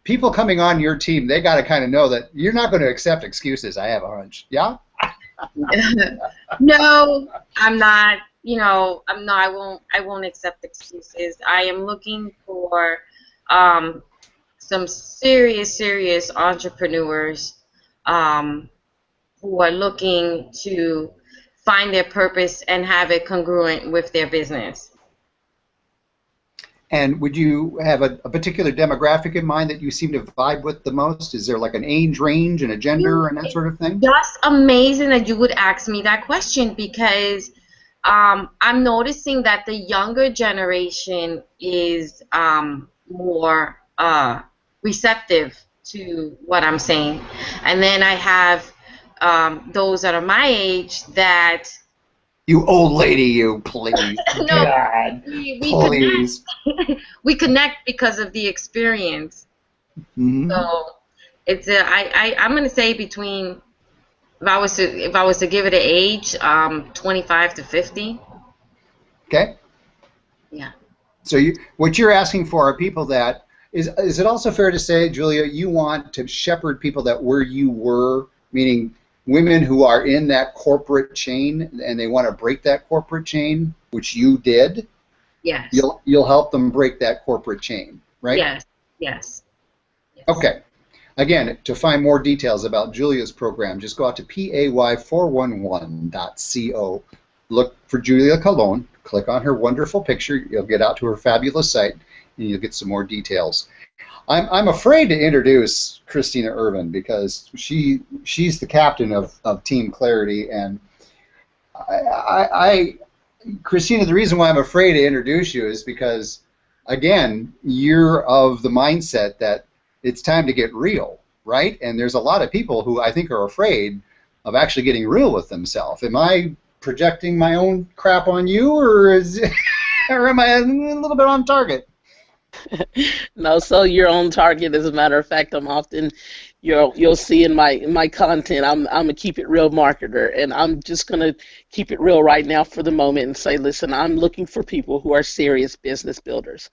people coming on your team, they got to kind of know that you're not going to accept excuses. I have a hunch. Yeah? No, I'm not. I'm not. I won't accept excuses. I am looking for some serious entrepreneurs who are looking to find their purpose and have it congruent with their business. And would you have a particular demographic in mind that you seem to vibe with the most? Is there like an age range and a gender and that sort of thing? Just amazing that you would ask me that question, because I'm noticing that the younger generation is more receptive to what I'm saying. And then I have those that are my age that... You old lady, you, please. No, God, we please. connect. We connect because of the experience. Mm-hmm. So it's I'm gonna say between, if I was to give it an age, 25 to 50. Okay. Yeah. So what you're asking for are people that is it also fair to say, Julia, you want to shepherd people that where you were, meaning women who are in that corporate chain and they want to break that corporate chain, which you did. Yes. You'll help them break that corporate chain, right? Yes. Yes. Yes. Okay. Again, to find more details about Julia's program, just go out to pay411.co. Look for Julia Colon. Click on her wonderful picture. You'll get out to her fabulous site, and you'll get some more details. I'm afraid to introduce Christina Irvin because she's the captain of Team Clarity, and Christina, the reason why I'm afraid to introduce you is because, again, you're of the mindset that it's time to get real, right? And there's a lot of people who I think are afraid of actually getting real with themselves. Am I projecting my own crap on you, or am I a little bit on target? No, so you're on target. As a matter of fact, I'm often you'll see in my content, I'm a keep it real marketer, and I'm just gonna keep it real right now for the moment and say, listen, I'm looking for people who are serious business builders.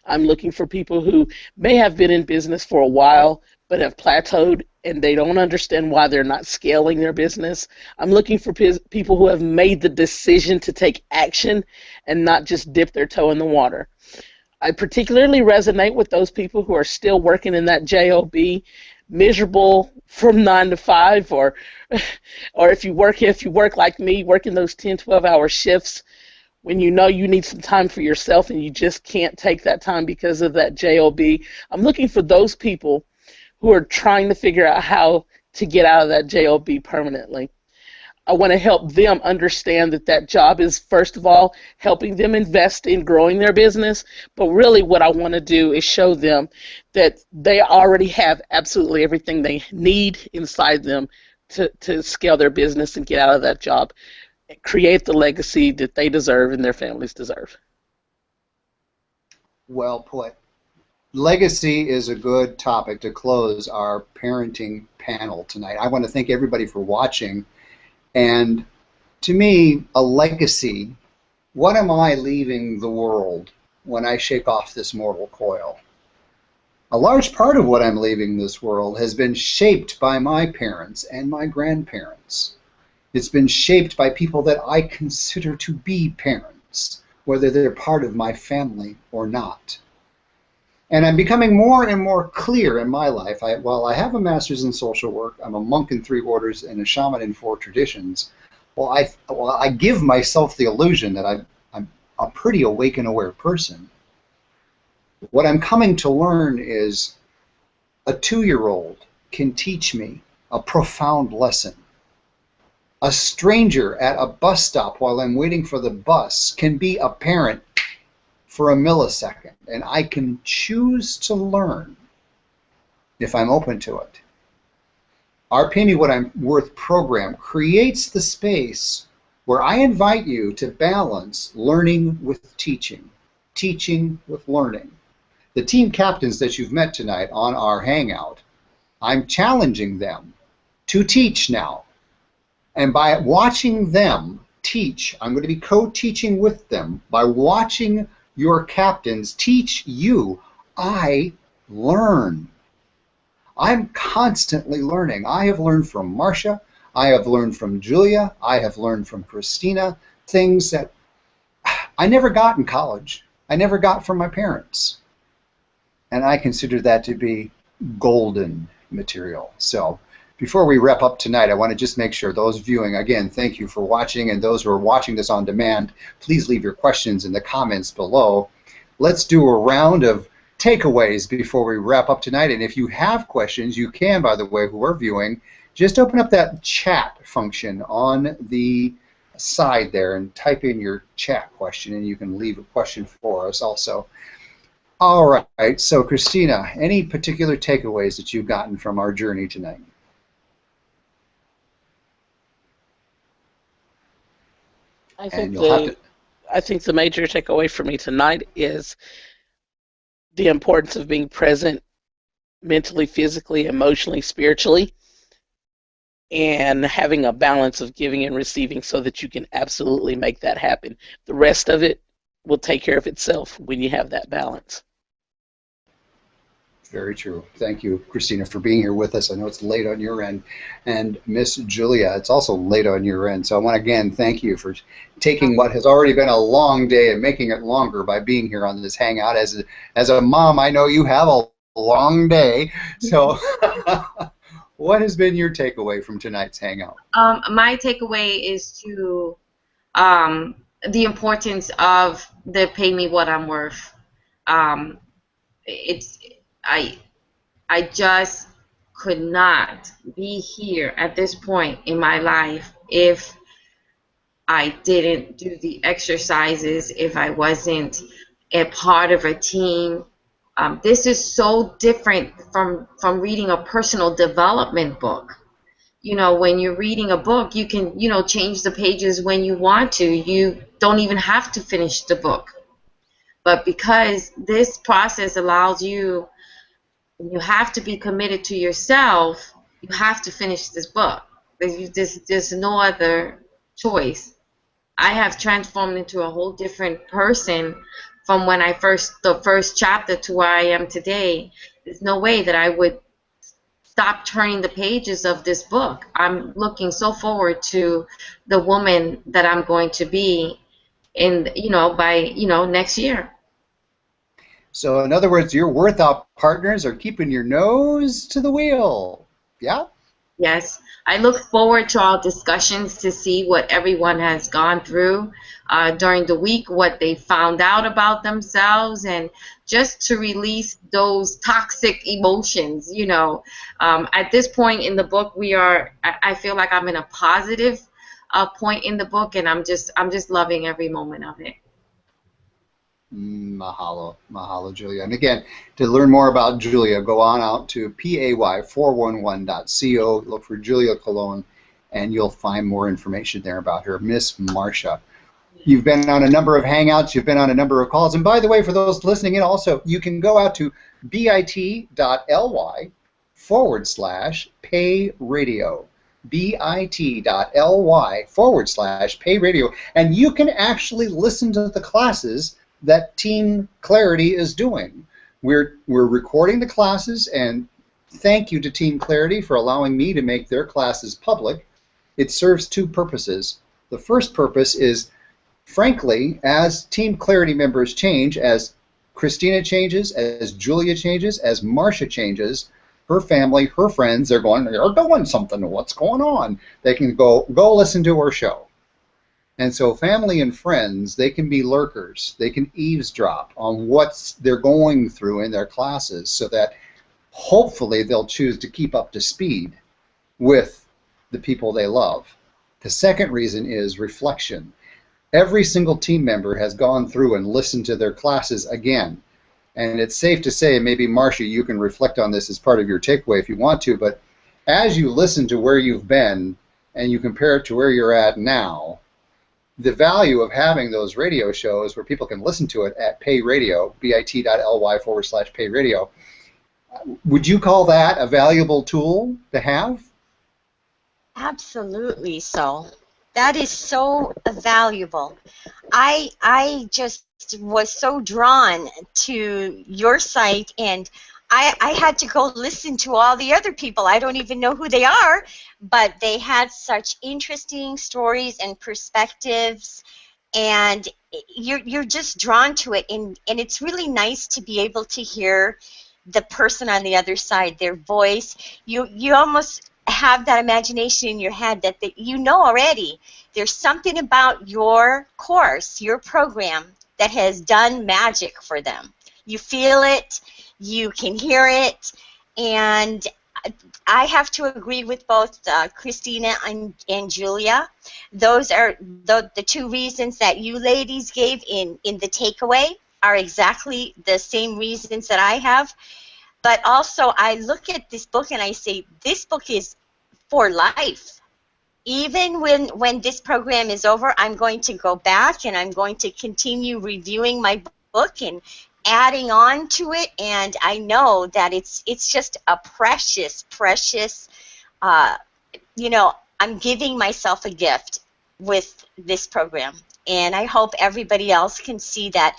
I'm looking for people who may have been in business for a while but have plateaued and they don't understand why they're not scaling their business. I'm looking for people who have made the decision to take action and not just dip their toe in the water. I particularly resonate with those people who are still working in that job, miserable from 9 to 5, or if you work like me, working those 10, 12-hour shifts when you know you need some time for yourself and you just can't take that time because of that job. I'm looking for those people who are trying to figure out how to get out of that job permanently. I want to help them understand that that job is, first of all, helping them invest in growing their business. But really what I want to do is show them that they already have absolutely everything they need inside them to scale their business and get out of that job, create the legacy that they deserve and their families deserve. Well put. Legacy is a good topic to close our parenting panel tonight. I want to thank everybody for watching. And to me, a legacy, what am I leaving the world when I shake off this mortal coil? A large part of what I'm leaving this world has been shaped by my parents and my grandparents. It's been shaped by people that I consider to be parents, whether they're part of my family or not. And I'm becoming more and more clear in my life. While I have a master's in social work, I'm a monk in 3 orders and a shaman in 4 traditions. Well, I give myself the illusion that I'm a pretty awake and aware person. What I'm coming to learn is a 2-year-old can teach me a profound lesson. A stranger at a bus stop while I'm waiting for the bus can be a parent for a millisecond, and I can choose to learn if I'm open to it. Our Pay Me What I'm Worth program creates the space where I invite you to balance learning with teaching, teaching with learning. The team captains that you've met tonight on our Hangout, I'm challenging them to teach now. And by watching them teach, I'm going to be co-teaching with them. By watching your captains teach you, I learn. I'm constantly learning. I have learned from Marsha. I have learned from Julia. I have learned from Christina things that I never got in college. I never got from my parents. And I consider that to be golden material. So before we wrap up tonight, I want to just make sure those viewing, again, thank you for watching, and those who are watching this on demand, please leave your questions in the comments below. Let's do a round of takeaways before we wrap up tonight. And if you have questions, you can, by the way, who are viewing, just open up that chat function on the side there and type in your chat question, and you can leave a question for us also. All right, so Christina, any particular takeaways that you've gotten from our journey tonight? I think the major takeaway for me tonight is the importance of being present mentally, physically, emotionally, spiritually, and having a balance of giving and receiving so that you can absolutely make that happen. The rest of it will take care of itself when you have that balance. Very true. Thank you, Christina, for being here with us. I know it's late on your end. And Miss Julia, it's also late on your end. So I want to again thank you for taking what has already been a long day and making it longer by being here on this Hangout. As a mom, I know you have a long day. So what has been your takeaway from tonight's Hangout? My takeaway is to the importance of the Pay Me What I'm Worth. I just could not be here at this point in my life if I didn't do the exercises, if I wasn't a part of a team. This is so different from reading a personal development book. You know, when you're reading a book, you can, change the pages when you want to. You don't even have to finish the book. But because this process allows you, you have to be committed to yourself, you have to finish this book. There's no other choice. I have transformed into a whole different person from when the first chapter to where I am today. There's no way that I would stop turning the pages of this book. I'm looking so forward to the woman that I'm going to be by next year. So in other words, your Worthout partners are keeping your nose to the wheel. Yeah? Yes. I look forward to our discussions to see what everyone has gone through during the week, what they found out about themselves, and just to release those toxic emotions. At this point in the book, I feel like I'm in a positive point in the book, and I'm just loving every moment of it. Mahalo, Julia. And again, to learn more about Julia, go on out to pay411.co, look for Julia Colon, and you'll find more information there about her. Miss Marsha. You've been on a number of Hangouts, you've been on a number of calls, and by the way, for those listening in also, you can go out to bit.ly/pay radio. bit.ly/pay radio, and you can actually listen to the classes that Team Clarity is doing. We're recording the classes, and thank you to Team Clarity for allowing me to make their classes public. It serves two purposes. The first purpose is, frankly, as Team Clarity members change, as Christina changes, as Julia changes, as Marsha changes, her family, her friends, they're doing something. What's going on? They can go listen to our show. And so family and friends, they can be lurkers. They can eavesdrop on what they're going through in their classes so that hopefully they'll choose to keep up to speed with the people they love. The second reason is reflection. Every single team member has gone through and listened to their classes again. And it's safe to say, maybe Marsha, you can reflect on this as part of your takeaway if you want to, but as you listen to where you've been and you compare it to where you're at now, the value of having those radio shows where people can listen to it at Pay Radio, bit.ly/Pay Radio, would you call that a valuable tool to have? Absolutely so. That is so valuable. I just was so drawn to your site, and I had to go listen to all the other people. I don't even know who they are, but they had such interesting stories and perspectives, and you're just drawn to it, and it's really nice to be able to hear the person on the other side, their voice. You almost have that imagination in your head that you know already. There's something about your course, your program, that has done magic for them. You feel it, you can hear it, and I have to agree with both Christina and Julia. Those are the two reasons that you ladies gave in the takeaway are exactly the same reasons that I have. But also, I look at this book and I say, this book is for life. Even when this program is over, I'm going to go back and I'm going to continue reviewing my book and adding on to it, and I know that it's just a precious I'm giving myself a gift with this program, and I hope everybody else can see that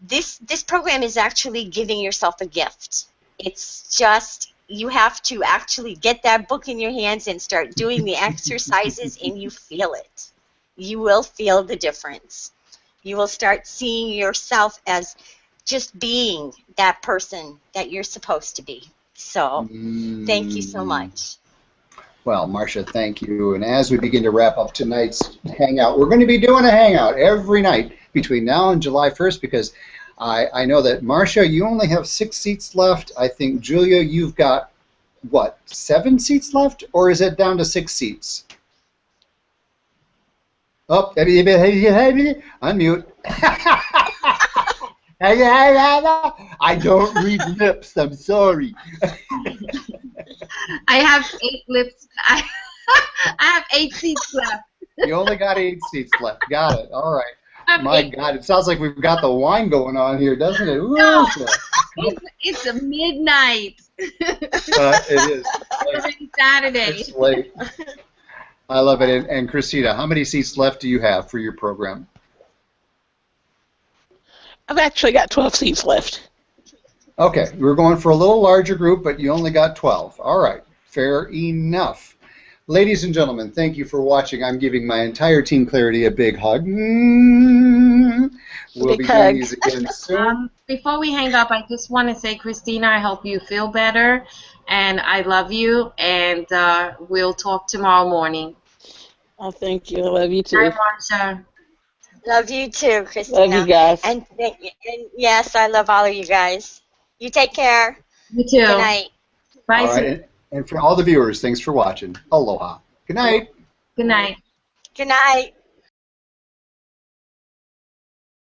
this program is actually giving yourself a gift. It's just, you have to actually get that book in your hands and start doing the exercises, and you feel it. You will feel the difference. You will start seeing yourself as just being that person that you're supposed to be. So, thank you so much. Well, Marsha, thank you. And as we begin to wrap up tonight's Hangout, we're going to be doing a Hangout every night between now and July 1st because I know that, Marsha, you only have 6 seats left. I think, Julia, you've got, what, 7 seats left? Or is it down to 6 seats? Oh, unmute. I don't read lips. I'm sorry. I have 8 lips. I have 8 seats left. You only got 8 seats left. Got it. All right. My God, it sounds like we've got the wine going on here, doesn't it? Ooh, No, so- it's a midnight. it is. It's already Saturday. It's late. I love it. And Christina, how many seats left do you have for your program? I've actually got 12 seats left. Okay, we're going for a little larger group, but you only got 12. All right, fair enough. Ladies and gentlemen, thank you for watching. I'm giving my entire Team Clarity a big hug. We'll be doing these again soon. Before we hang up, I just want to say, Christina, I hope you feel better, and I love you, and we'll talk tomorrow morning. Oh, thank you. I love you too. Bye, Marsha. Love you too, Christina. Love you guys. And yes, I love all of you guys. You take care. You too. Good night. Bye. All right, and for all the viewers, thanks for watching. Aloha. Good night. Good night. Good night.